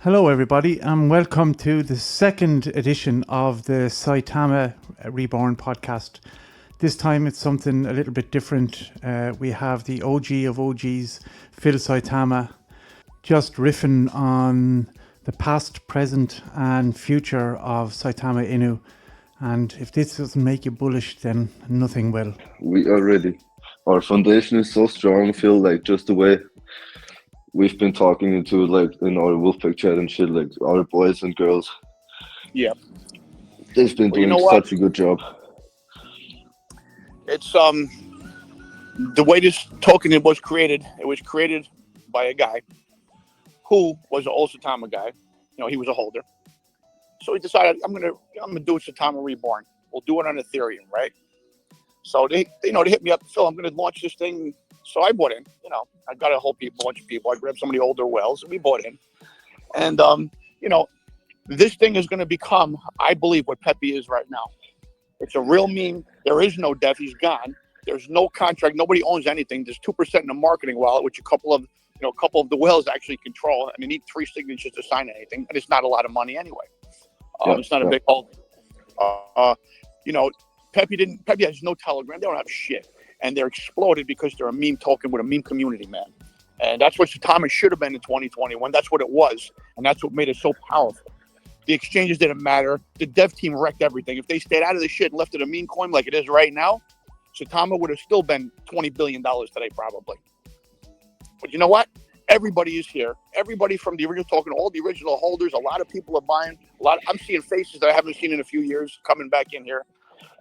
Hello, everybody, and welcome to the second edition of the SAITAMA Reborn podcast. This time it's something a little bit different. We have the OG of OGs, Phil SAITAMA, just riffing on the past, present, and future of SAITAMA Inu. And if this doesn't make you bullish, then nothing will. We are ready. Our foundation is so strong, Phil, like just the way we've been talking into like in our Wolfpack chat and shit, like our boys and girls. Yeah. They've been doing such a good job. It's the way this token was created, it was created by a guy who was an old SAITAMA guy. You know, he was a holder. So he decided I'm gonna do a SAITAMA Reborn. We'll do it on Ethereum, right? So they hit me up, Phil, I'm gonna launch this thing. So I bought in, I got a bunch of people. I grabbed some of the older whales and we bought in. And, this thing is going to become, I believe, what Pepe is right now. It's a real meme. There is no dev. He's gone. There's no contract. Nobody owns anything. There's 2% in a marketing wallet, which a couple of the whales actually control. And they need 3 signatures to sign anything. And it's not a lot of money anyway. It's not a big holding. Pepe has no Telegram. They don't have shit. And they're exploded because they're a meme token with a meme community, man. And that's what SAITAMA should have been in 2021. That's what it was. And that's what made it so powerful. The exchanges didn't matter. The dev team wrecked everything. If they stayed out of the shit and left it a meme coin like it is right now, SAITAMA would have still been $20 billion today, probably. But you know what? Everybody is here. Everybody from the original token, all the original holders, a lot of people are buying. I'm seeing faces that I haven't seen in a few years coming back in here.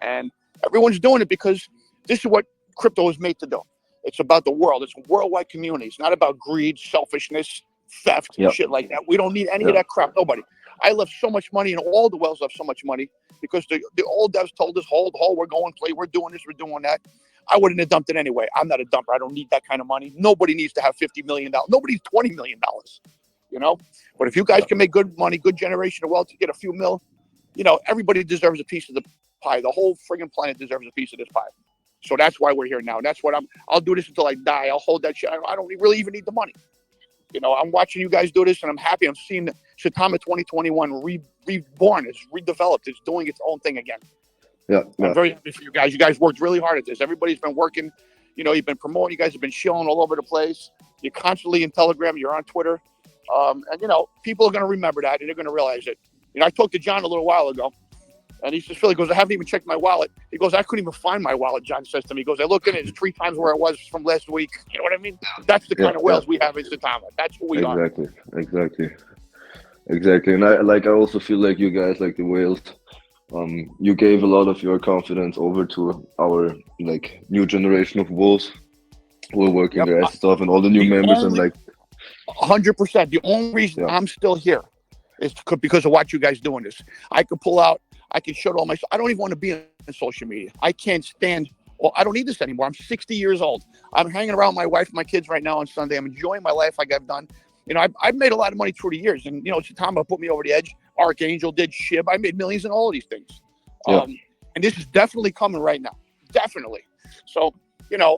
And everyone's doing it because this is what crypto is made to do. It's about the world. It's a worldwide community. It's not about greed, selfishness, theft, shit like that. We don't need any of that crap. Nobody. I left so much money, and all the whales left so much money because the old devs told us, hold, we're going play, we're doing this, we're doing that. I wouldn't have dumped it anyway. I'm not a dumper. I don't need that kind of money. Nobody needs to have $50 million. Nobody's $20 million, But if you guys can make good money, good generation of wealth to get a few mil, everybody deserves a piece of the pie. The whole friggin' planet deserves a piece of this pie. So that's why we're here now. That's what I'll do this until I die. I'll hold that shit. I don't really even need the money. I'm watching you guys do this and I'm happy. I'm seeing SAITAMA 2021 reborn. It's redeveloped. It's doing its own thing again. Yeah. I'm very happy for you guys. You guys worked really hard at this. Everybody's been working. You've been promoting. You guys have been shilling all over the place. You're constantly in Telegram. You're on Twitter. And people are going to remember that and they're going to realize it. I talked to John a little while ago. And he says, Phil, he goes, I haven't even checked my wallet. He goes, I couldn't even find my wallet, John says to me. He goes, I looked at it, it's 3 times where it was from last week. You know what I mean? That's the kind of whales we have in SAITAMA. That's who we are. Exactly. And I also feel like you guys, like the whales, you gave a lot of your confidence over to our new generation of wolves who are working their ass off and all the new members 100%. The only reason I'm still here is because of what you guys doing this. I could pull out. I can shut all my. I don't even want to be on social media. I can't stand. Well, I don't need this anymore. I'm 60 years old. I'm hanging around my wife and my kids right now on Sunday. I'm enjoying my life like I've done. I've made a lot of money through the years, and SAITAMA put me over the edge. Archangel did, Shib. I made millions in all of these things. And this is definitely coming right now. Definitely. So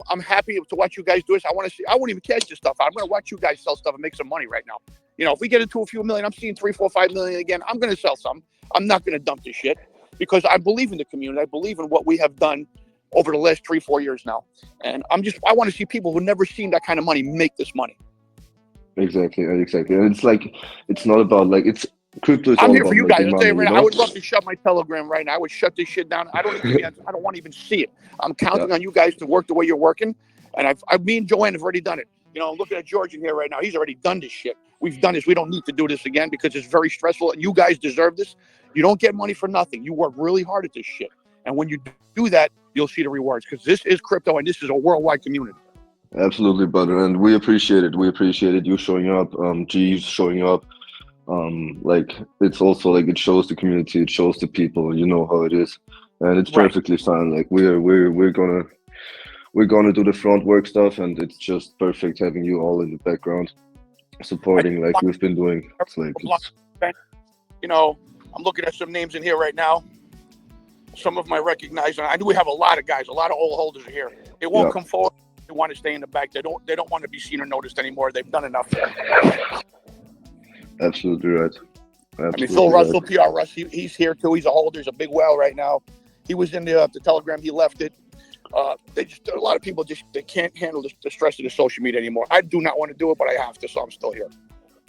I'm happy to watch you guys do this. I want to see. I won't even catch this stuff. I'm going to watch you guys sell stuff and make some money right now. If we get into a few million, I'm seeing 3, 4, 5 million again. I'm going to sell some. I'm not going to dump this shit because I believe in the community. I believe in what we have done over the last 3, 4 years now. And I want to see people who never seen that kind of money make this money. Exactly. And it's not about it's crypto. I'm here for you guys. I'll tell you right now, I would love to shut my Telegram right now. I would shut this shit down. I don't want to even see it. I'm counting on you guys to work the way you're working. And me and Joanne have already done it. I'm looking at George in here right now. He's already done this shit. We've done this. We don't need to do this again because it's very stressful. And you guys deserve this. You don't get money for nothing. You work really hard at this shit. And when you do that, you'll see the rewards because this is crypto and this is a worldwide community. Absolutely, brother. And we appreciate it. We appreciated you showing up, Jeeves showing up. It's also it shows the community. It shows the people. You know how it is. and it's Right. perfectly fine. Like we're gonna do the front work stuff, and it's just perfect having you all in the background supporting like we've been doing. It's like it's You know, I'm looking at some names in here right now. Some of them I recognize, and I do have a lot of guys, a lot of old holders are here. They won't come forward. They want to stay in the back. They don't want to be seen or noticed anymore. They've done enough. absolutely right. Absolutely I mean, Phil right. Russell, PR Russ, he's here too. He's a holder. He's a big whale right now. He was in the Telegram. He left it. A lot of people they can't handle the stress of the social media anymore. I do not want to do it, but I have to, so I'm still here.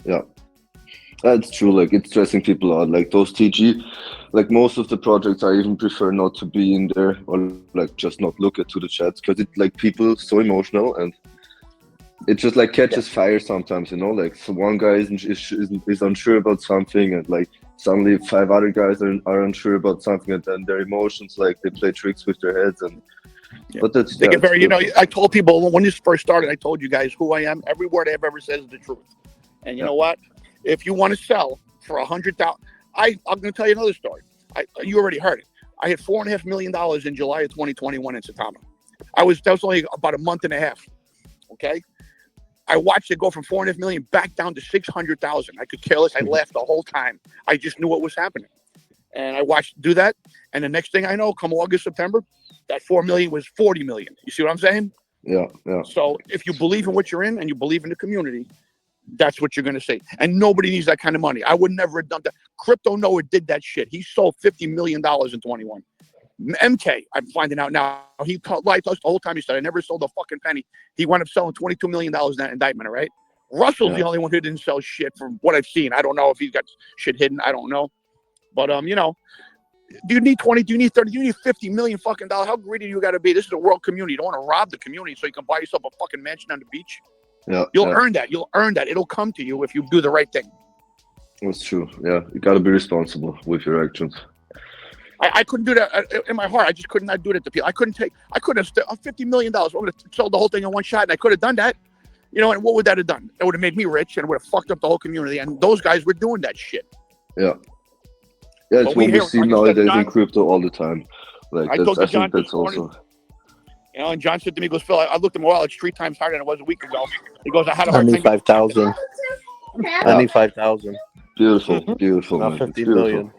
Yeah, that's true. Like it's stressing people out. Like those TG, like most of the projects, I even prefer not to be in there or like just not look to the chats because it like people so emotional and it just like catches fire sometimes. You know, like so one guy is unsure about something and like suddenly 5 other guys are unsure about something and then their emotions like they play tricks with their heads and. Yeah. But that's they get very, I told people when this first started, I told you guys who I am. Every word I've ever said is the truth. And you know what? If you want to sell for 100,000, I'm going to tell you another story. You already heard it. I had $4.5 million in July of 2021 in SAITAMA. That was only about a month and a half. Okay. I watched it go from 4.5 million back down to 600,000. I could care less. I laughed the whole time. I just knew what was happening. And I watched do that. And the next thing I know, come August, September, that 4 million was 40 million. You see what I'm saying? Yeah. So if you believe in what you're in and you believe in the community, that's what you're going to say. And nobody needs that kind of money. I would never have done that. Crypto Noah did that shit. He sold $50 million in 21. MK, I'm finding out now. He lied to us the whole time. He said, I never sold a fucking penny. He wound up selling $22 million in that indictment, all right? Russell's the only one who didn't sell shit from what I've seen. I don't know if he's got shit hidden. I don't know. But, you know, do you need 20? Do you need 30? Do you need 50 million fucking dollars? How greedy you got to be? This is a world community. You don't want to rob the community so you can buy yourself a fucking mansion on the beach. Yeah. You'll earn that. You'll earn that. It'll come to you if you do the right thing. That's true. Yeah. You got to be responsible with your actions. I couldn't do that in my heart. I just could not do it to people. I couldn't have $50 million. I would have sold the whole thing in one shot and I could have done that. You know, and what would that have done? It would have made me rich and it would have fucked up the whole community. And those guys were doing that shit. Yeah. Yeah, it's what we see nowadays in crypto all the time. Like I think that's also. You know, and John said to me, he goes, Phil, I looked at my wallet. It's 3 times higher than it was a week ago. He goes, I need 5,000. I need 5,000. Beautiful, beautiful. Not 50 million.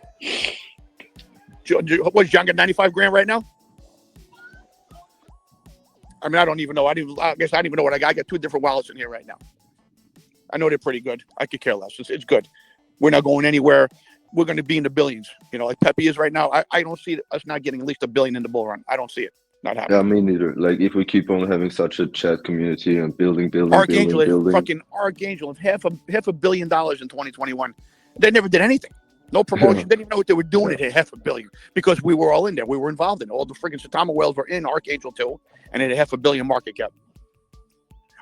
What's John got 95 grand right now? I mean, I don't even know. I guess I don't even know what I got. I got 2 different wallets in here right now. I know they're pretty good. I could care less. It's good. We're not going anywhere. We're going to be in the billions. You know, like Pepe is right now. I don't see us not getting at least $1 billion in the bull run. I don't see it. Not happening. Yeah, me neither. Like if we keep on having such a chat community and building. Fucking Archangel of half a billion dollars in 2021. They never did anything. No promotion. They didn't even know what they were doing. It hit $500 million because we were all in there. We were involved in it. All the freaking SAITAMA whales were in Archangel too, and it had $500 million market cap.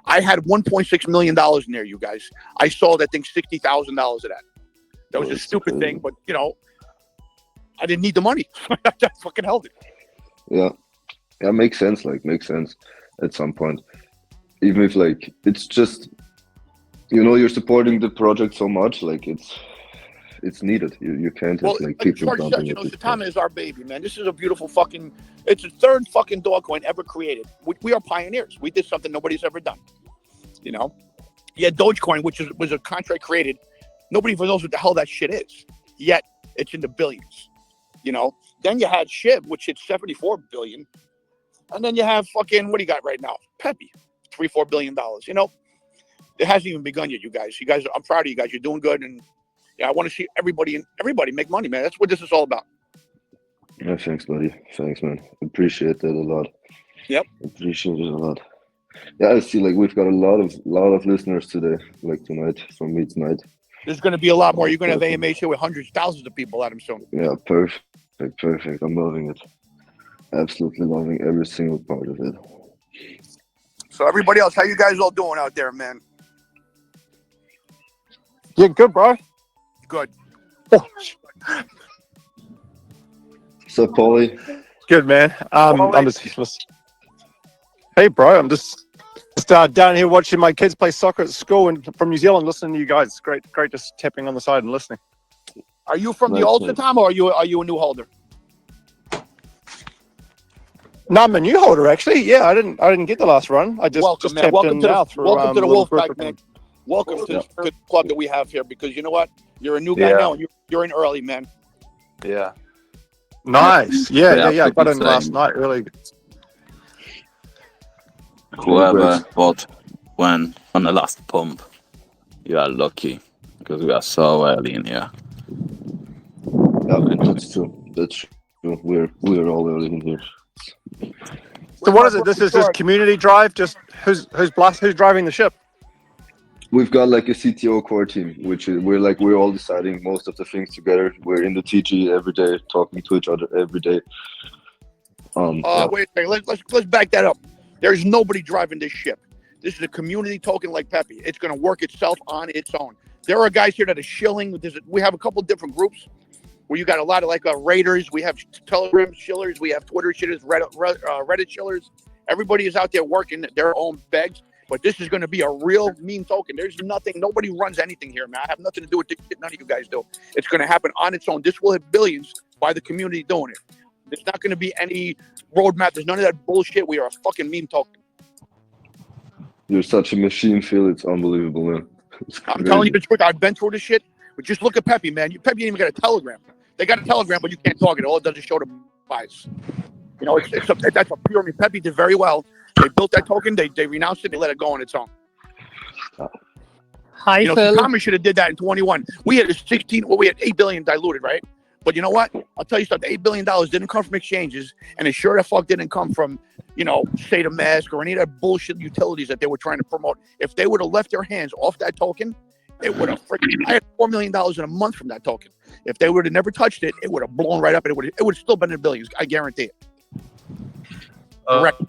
I had $1.6 million in there, you guys. I sold that thing $60,000 of that. That was a stupid thing, but you know, I didn't need the money. I fucking held it. Yeah, makes sense. Like makes sense at some point. Even if like it's just, you know, you're supporting the project so much, like it's needed. You can't just like keep jumping. You know, SAITAMA is our baby, man. This is a beautiful fucking. It's the 3rd fucking dog coin ever created. We are pioneers. We did something nobody's ever done. You know, you had Dogecoin, which was a contract created. Nobody even knows what the hell that shit is. Yet it's in the billions. You know. Then you had SHIB, which hit 74 billion, and then you have fucking what do you got right now? Pepe, $3-4 billion. You know, it hasn't even begun yet, you guys. You guys, I'm proud of you guys. You're doing good, and yeah, I want to see everybody make money, man. That's what this is all about. Yeah, thanks, buddy. Thanks, man. Appreciate that a lot. Yep. Appreciate it a lot. Yeah, I see. Like we've got a lot of listeners today. Like tonight, from me tonight. There's going to be a lot more. You're going to have AMAs here with hundreds, thousands of people at them soon. Yeah, perfect. I'm loving it. Absolutely loving every single part of it. So everybody else, how you guys all doing out there, man? Yeah, good, bro. Good. So, Paulie? Good, man. I'm just. Hey, bro. I'm just down here watching my kids play soccer at school and from New Zealand, listening to you guys. Great, just tapping on the side and listening. Are you from the old SAITAMA or are you a new holder? No, I'm a new holder actually. Yeah, I didn't get the last run. I just Welcome, man. tapped Welcome in to now the through welcome to the little Wolfpack, group man. of- Welcome to the club that we have here, because you know what? You're a new guy Yeah. now, and you're in early, man. Yeah. Nice. Yeah. I got in Absolutely last same. night. Really. Whoever Congrats. bought when on the last pump, you are lucky because we are so early in here. Yeah, that's true. That's true. We're all early in here. So what is it? This is just community drive. Just who's driving the ship? We've got like a CTO core team, which is we're all deciding most of the things together. We're in the TG every day, talking to each other every day. Yeah. Wait a second. Let's back that up. There's nobody driving this ship. This is a community token like Pepe. It's going to work itself on its own. There are guys here that are shilling. We have a couple different groups where you got a lot of like Raiders. We have Telegram shillers. We have Twitter shillers, Reddit shillers. Everybody is out there working their own begs. But this is going to be a real meme token. There's nothing. Nobody runs anything here, man. I have nothing to do with this shit. None of you guys do. It's going to happen on its own. This will hit billions by the community doing it. There's not going to be any roadmap. There's none of that bullshit. We are a fucking meme token. You're such a machine, Phil. It's unbelievable, man. I'm telling you the truth. I've been through this shit. But just look at Pepe, man. Pepe didn't even got a Telegram. They got a Telegram, but you can't talk it. All it does is show the buys. You know, that's a pure. I mean, Pepe did very well. They built that token. They renounced it. They let it go on its own. Hi, You know, Phil. Thomas should have did that in 21. We had 16. Well, we had 8 billion diluted, right? But you know what? I'll tell you something. $8 billion didn't come from exchanges, and it sure the fuck didn't come from, you know, SAITAMA or any of that bullshit utilities that they were trying to promote. If they would have left their hands off that token, they would have freaking. I had $4 million in a month from that token. If they would have never touched it, it would have blown right up, and it would have still been in billions. I guarantee it. Correct.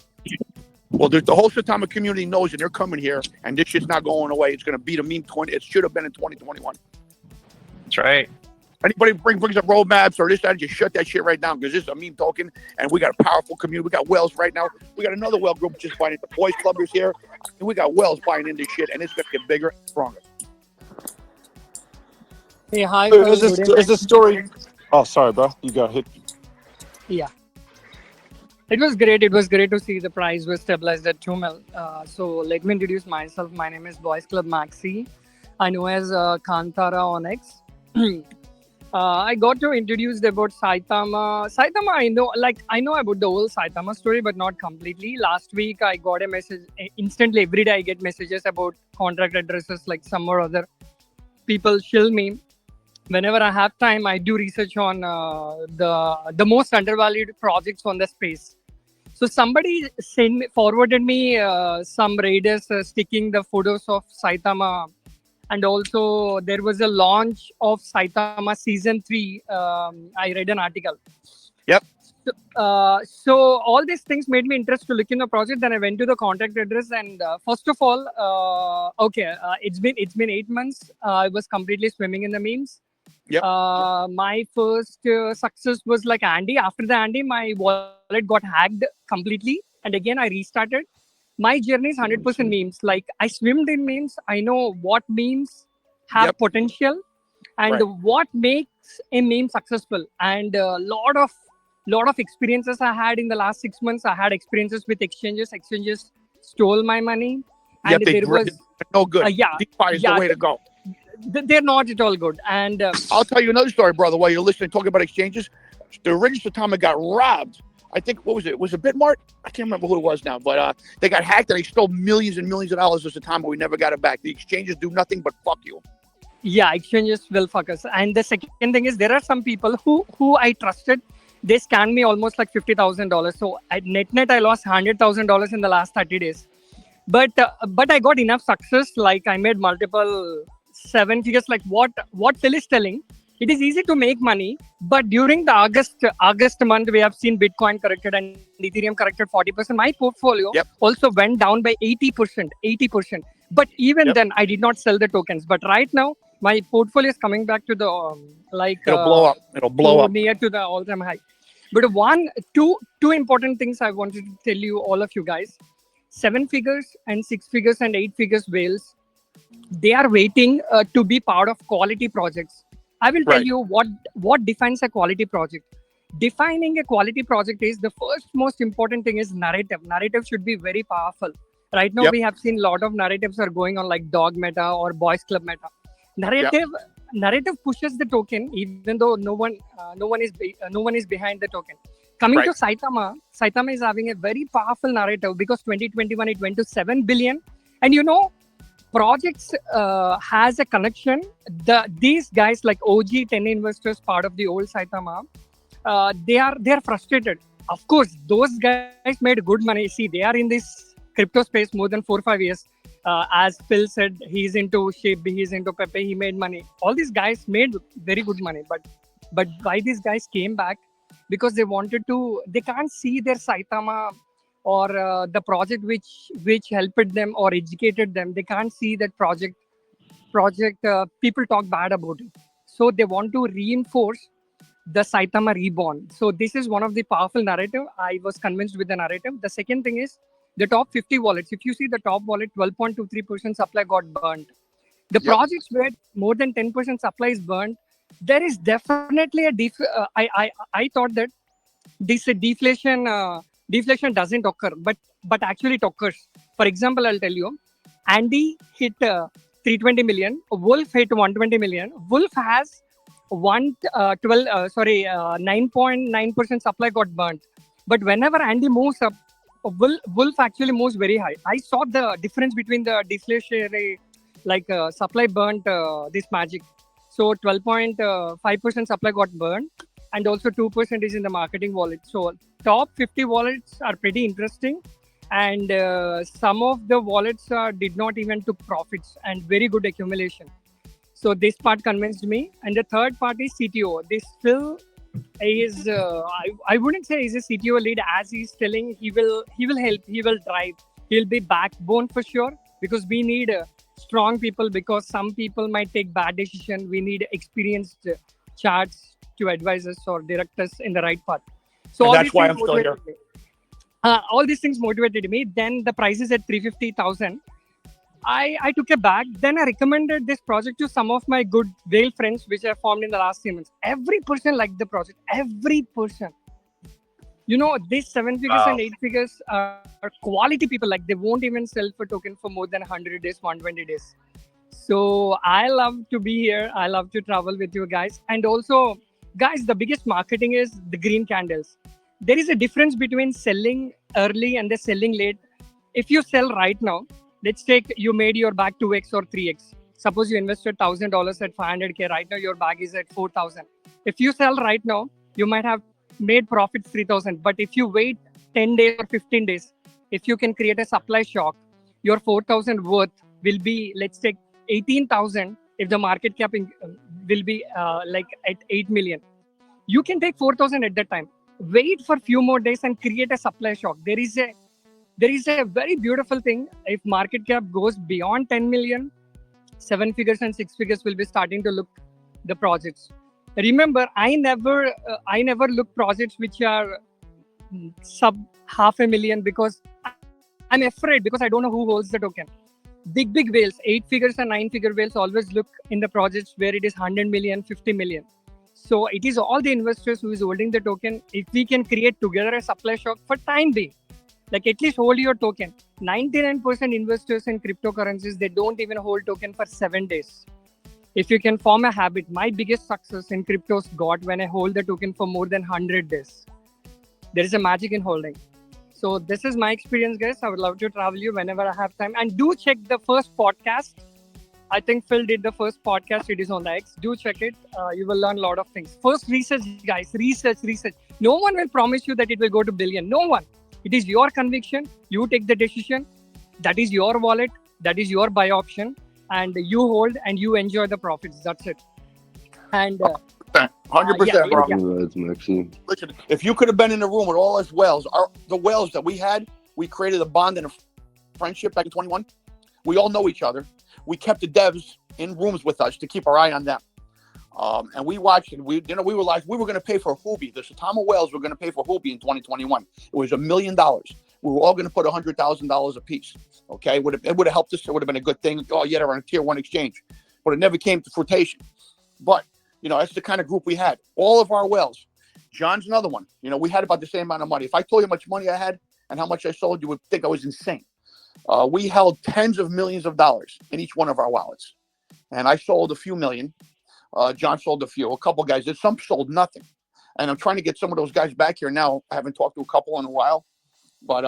Well, the whole SAITAMA community knows, and they're coming here, and this shit's not going away. It's going to beat a meme 20. It should have been in 2021. That's right. Anybody brings up roadmaps or this, that, just shut that shit right down, because this is a meme token, and we got a powerful community. We got whales right now. We got another whale group just buying it. The boys club is here, and we got whales buying into shit, and it's going to get bigger and stronger. Hey, hi, So Phil. is this story? Oh, sorry, bro. You go ahead. Yeah. It was great. It was great to see the price was stabilized at 2 mil. So let me introduce myself. My name is Boys Club Maxi. I know as Kantara on X. I got to introduced about Saitama. Saitama, I know about the whole Saitama story, but not completely. Last week, I got a message. Instantly, every day I get messages about contract addresses, like some or other people shill me. Whenever I have time, I do research on the most undervalued projects on the space. So somebody forwarded me some raiders sticking the photos of Saitama. And also, there was a launch of Saitama Season 3. I read an article. Yep. So all these things made me interested to look in the project. Then I went to the contact address. And first of all, it's been 8 months. I was completely swimming in the memes. Yep. My first success was like Andy. After the Andy, my wallet got hacked completely. And again, I restarted. My journey is 100% memes. Like, I swimmed in memes. I know what memes have potential and what makes a meme successful. And a lot of experiences I had in the last 6 months. I had experiences with exchanges. Exchanges stole my money. And there was no good. DeFi is the way to go. They're not at all good. And I'll tell you another story, brother, while you're listening, talking about exchanges. The original SAITAMA got robbed. I think, what was it? Was it Bitmart? I can't remember who it was now, but they got hacked and they stole millions and millions of dollars at the time, but we never got it back. The exchanges do nothing but fuck you. Yeah, exchanges will fuck us. And the second thing is, there are some people who I trusted. They scanned me almost like $50,000. So at net, I lost $100,000 in the last 30 days. But I got enough success. Like, I made multiple 7 figures. Like what Phil is telling. It is easy to make money, but during the August month, we have seen Bitcoin corrected and Ethereum corrected 40%. My portfolio also went down by 80%. But even then, I did not sell the tokens. But right now, my portfolio is coming back to the it'll blow up. It'll blow up near to the all-time high. But two important things I wanted to tell you, all of you guys: 7 figures and 6 figures and 8 figures whales. They are waiting to be part of quality projects. I will tell you what defines a quality project. defining a quality project is the first most important thing is narrative. Narrative should be very powerful. Right now, Yep. we have seen a lot of narratives are going on like dog meta or boys club meta. Narrative pushes the token, even though no one is behind the token. Coming Right. to Saitama is having a very powerful narrative because 2021 it went to 7 billion, and projects has a connection. These guys like OG 10 investors, part of the old Saitama, they are frustrated. Of course, those guys made good money. See, they are in this crypto space more than 4 or 5 years. As Phil said, he's into SHIB, he's into Pepe. He made money. All these guys made very good money, but why these guys came back? Because they wanted to. They can't see their Saitama or the project which helped them or educated them. They can't see that project. People talk bad about it, so they want to reinforce the Saitama Reborn. So this is one of the powerful narrative. I was convinced with the narrative. The second thing is the top 50 wallets. If you see the top wallet, 12.23% supply got burnt. The Yep. projects where more than 10% supply is burnt, there is definitely a I thought that this deflation doesn't occur, but actually it occurs. For example, I'll tell you, Andy hit 320 million. Wolf hit 120 million. Wolf has 9.9% supply got burnt. But whenever Andy moves up, Wolf actually moves very high. I saw the difference between the deflationary, supply burnt this magic. So 12.5% supply got burned, and also 2% is in the marketing wallet. So top 50 wallets are pretty interesting, and some of the wallets did not even took profits and very good accumulation. So this part convinced me. And the third part is CTO. This Phil is I wouldn't say he's a CTO lead, as he's telling he will help, he will drive, he'll be backbone for sure, because we need strong people, because some people might take bad decision. We need experienced charts to advise us or direct us in the right path. So And all that's these why things I'm still here. motivated me. All these things motivated me. Then the price is at 350,000. I took a bag. Then I recommended this project to some of my good whale friends, which I formed in the last 3 months. Every person liked the project. Every person. These 7 figures Wow. and 8 figures are quality people. Like, they won't even sell for token for more than 100 days, 120 days. So I love to be here. I love to travel with you guys. And also, guys, the biggest marketing is the green candles. There is a difference between selling early and the selling late. If you sell right now, let's take you made your bag 2x or 3x. Suppose you invested $1,000 at 500K. Right now, your bag is at 4,000. If you sell right now, you might have made profit 3,000. But if you wait 10 days or 15 days, if you can create a supply shock, your 4,000 worth will be, let's take 18,000 if the market cap will be at 8 million. You can take 4,000 at that time. Wait for few more days and create a supply shock. There is a very beautiful thing. If market cap goes beyond 10 million, 7 figures and 6 figures will be starting to look the projects. Remember, I never look projects which are sub $500,000, because I'm afraid, because I don't know who holds the token. Big whales, 8 figures and 9 figure whales always look in the projects where it is 100 million, 50 million. So it is all the investors who is holding the token. If we can create together a supply shock for time being, like at least hold your token. 99% investors in cryptocurrencies, they don't even hold token for 7 days. If you can form a habit, my biggest success in cryptos got when I hold the token for more than 100 days. There is a magic in holding. So this is my experience, guys. I would love to travel you whenever I have time. And do check the first podcast. I think Phil did the first podcast. It is on the X. Do check it. You will learn a lot of things. First, research, guys. Research. No one will promise you that it will go to billion. No one. It is your conviction. You take the decision. That is your wallet. That is your buy option. And you hold and you enjoy the profits. That's it. And 100%, bro. yeah. Congrats, Maxi. Listen, if you could have been in the room with all us whales, the whales that we had, we created a bond and a friendship back in 21. We all know each other. We kept the devs in rooms with us to keep our eye on them. And we watched, and we were like, we were going to pay for Hubi. The SAITAMA whales were going to pay for Hubi in 2021. It was $1 million. We were all going to put $100,000 a piece. Okay, it would have helped us. It would have been a good thing. Oh, yeah, they're on a tier 1 exchange, but it never came to fruition. But that's the kind of group we had. All of our whales John's another one. You know, we had about the same amount of money. If I told you how much money I had and how much I sold, you would think I was insane. We held tens of millions of dollars in each one of our wallets. And I sold a few million. John sold a few. A couple guys did. Some sold nothing. And I'm trying to get some of those guys back here now. I haven't talked to a couple in a while. But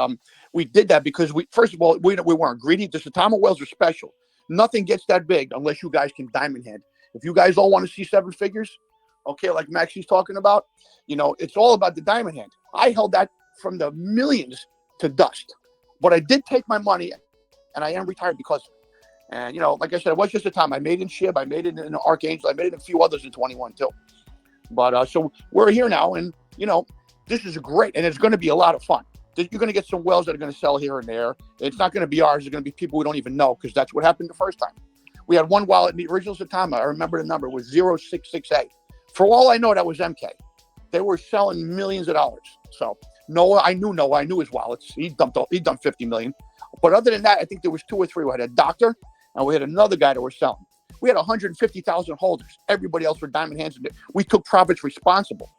we did that because first of all, we weren't greedy. The SAITAMA whales are special. Nothing gets that big unless you guys can diamond hand. If you guys all want to see 7 figures, okay, like Maxi's talking about, you know, it's all about the diamond hand. I held that from the millions to dust. But I did take my money, and I am retired because of it. And, you know, like I said, it was just a time. I made it in SHIB. I made it in Archangel. I made it in a few others in 21, too. But so we're here now, and, you know, this is great, and it's going to be a lot of fun. You're going to get some whales that are going to sell here and there. It's not going to be ours. It's going to be people we don't even know, because that's what happened the first time. We had one wallet, the original SAITAMA, I remember the number, was 0668. For all I know, that was MK. They were selling millions of dollars. So Noah, I knew his wallets. He done 50 million. But other than that, I think there was 2 or 3. We had a doctor, and we had another guy that were selling. We had 150,000 holders. Everybody else were diamond hands. We took profits responsible.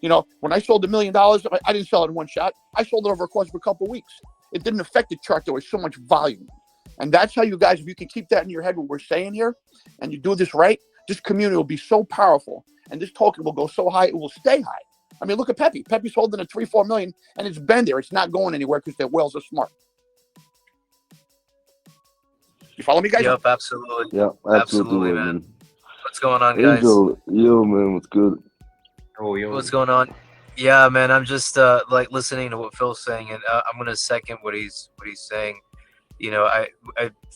You know, when I sold $1 million, I didn't sell it in one shot. I sold it over a course of a couple of weeks. It didn't affect the chart. There was so much volume. And that's how you guys, if you can keep that in your head, what we're saying here, and you do this right, this community will be so powerful, and this token will go so high, it will stay high. I mean, look at Pepe. Pepe's holding at 3-4 million, and it's been there. It's not going anywhere because their whales are smart. You follow me, guys? Yep, absolutely. Yeah, Absolutely, man. What's going on, guys? Angel, yo, man, what's good? Oh, yo. What's going on? Yeah, man, I'm just like listening to what Phil's saying, and I'm gonna second what he's saying. You know, I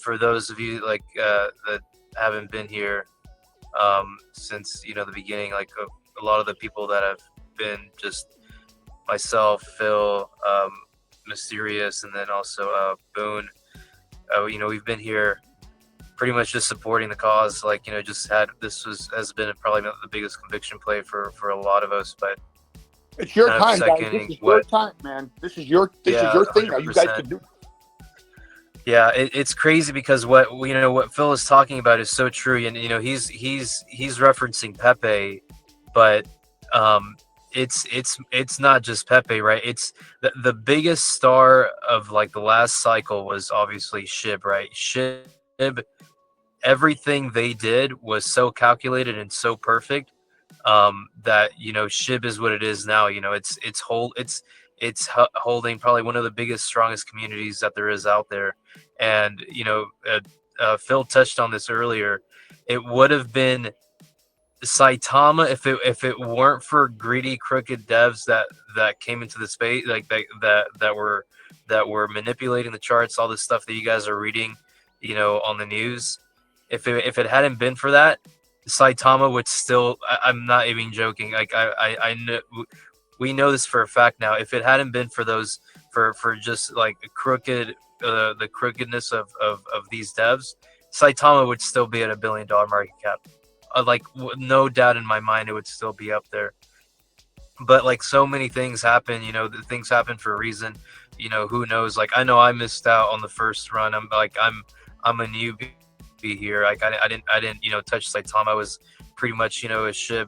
for those of you like that haven't been here since, you know, the beginning, like a lot of the people that have been, just myself, Phil, Mysterious, and then also Boone. You know, we've been here pretty much just supporting the cause. Like, you know, just has been probably the biggest conviction play for a lot of us. But it's your time, guys. This is your time, man. This is your thing now. You guys can do. Yeah, it's crazy because what Phil is talking about is so true, and you know he's referencing Pepe, but it's not just Pepe, right? It's the biggest star of like the last cycle was obviously SHIB, right? SHIB, everything they did was so calculated and so perfect that, you know, SHIB is what it is now. You know, it's holding probably one of the biggest, strongest communities that there is out there. And, you know, Phil touched on this earlier. It would have been SAITAMA if it weren't for greedy, crooked devs that came into the space, like that were manipulating the charts, all this stuff that you guys are reading, you know, on the news. If it hadn't been for that, SAITAMA would still. I'm not even joking. Like I know. We know this for a fact now. If it hadn't been for those, for just like the crookedness of these devs, SAITAMA would still be at $1 billion market cap. Like, no doubt in my mind, it would still be up there. But like, so many things happen. You know, things happen for a reason. You know, who knows? Like, I know I missed out on the first run. I'm a newbie here. Like, I didn't you know, touch SAITAMA. I was pretty much, you know, a SHIB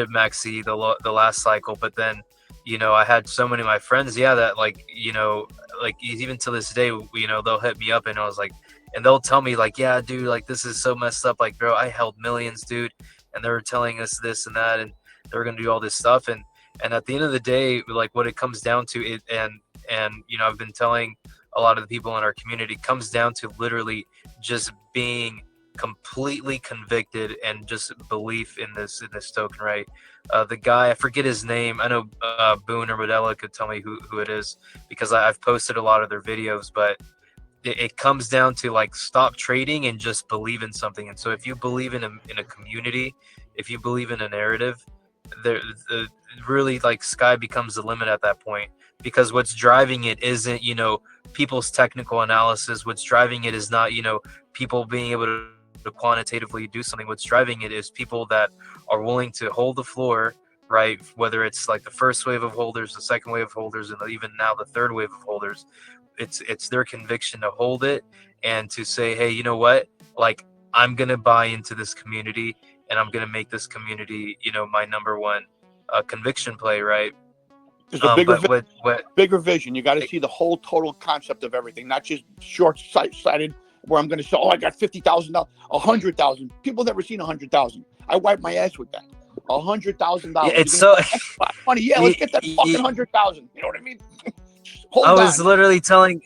maxi the last cycle. But then, you know, I had so many of my friends, that like, you know, like even to this day, you know, they'll hit me up and I was like, and they'll tell me like, yeah, dude, like this is so messed up. Like, bro, I held millions, dude. And they were telling us this and that, and they were going to do all this stuff. And at the end of the day, like what it comes down to it, and, you know, I've been telling a lot of the people in our community, comes down to literally just being completely convicted and just belief in this token, right? The guy, I forget his name. I know Boone or Modella could tell me who it is, because I've posted a lot of their videos, but it comes down to like, stop trading and just believe in something. And so if you believe in a community, if you believe in a narrative, really like sky becomes the limit at that point, because what's driving it isn't, you know, people's technical analysis. What's driving it is not, you know, people being able to quantitatively do something. What's driving it is people that are willing to hold the floor, right? Whether it's like the first wave of holders, the second wave of holders, and even now the third wave of holders. It's their conviction to hold it and to say, hey, you know what? Like, I'm going to buy into this community, and I'm going to make this community, you know, my number one conviction play, right? There's a bigger, But bigger vision. You got to see the whole total concept of everything, not just short-sighted. Where I'm going to say, oh, I got $50,000, $100,000. People never seen $100,000. I wipe my ass with that. $100,000. Yeah, it's so funny. Yeah, let's get that fucking 100,000. You know what I mean? Hold I on. was literally telling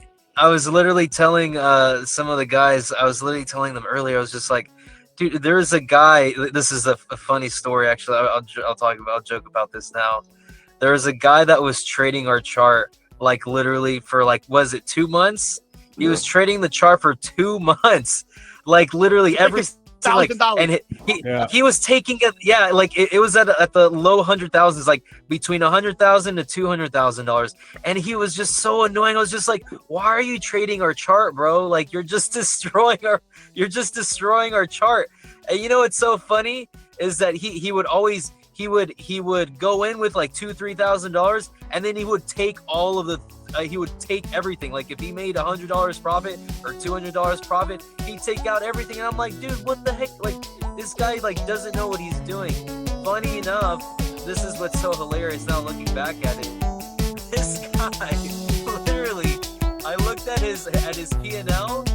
some of the guys. I was literally telling them earlier. I was just like, dude, there is a guy. This is a funny story. Actually, I'll joke about this now. There was a guy that was trading our chart like literally for like, was it 2 months? He was trading the chart for 2 months, like literally every like, and he was taking it. Yeah, like it was at the low 100,000s, like between $100,000 to $200,000, and he was just so annoying. I was just like, why are you trading our chart, bro? Like you're just destroying our chart. And you know what's so funny is that he would always he would go in with like $2,000-$3,000, and then he would take all of the he would take everything. Like if he made $100 profit or $200 profit, he'd take out everything. And I'm like, dude, what the heck? Like this guy like doesn't know what he's doing. Funny enough, this is what's so hilarious now looking back at it. This guy, literally, I looked at his P&L,